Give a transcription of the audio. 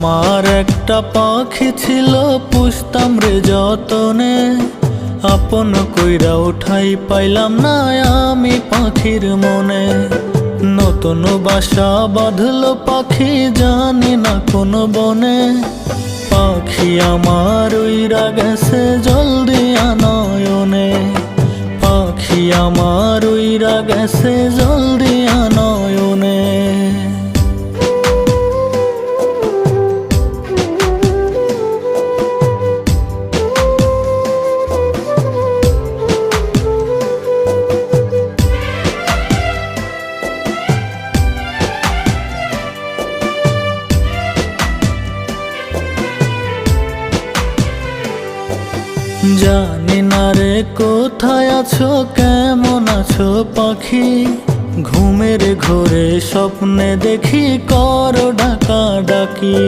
আমার একটা পাখি ছিল, পুষতাম রে যতনে, আপন কইরা উঠাই পাইলাম না আমি পাখির মনে। নতুন বাসা বাঁধলো পাখি, জানি না কোন বনে। পাখি আমার উইরা গেছে জলদি নয়নে, পাখি আমার উইরা গেছে জলদি নয়নে। জানি না রে কোথায় আছো, কেমন আছো পাখি। ঘুমের ঘোরে স্বপ্নে দেখি করো ডাকা ডাকি।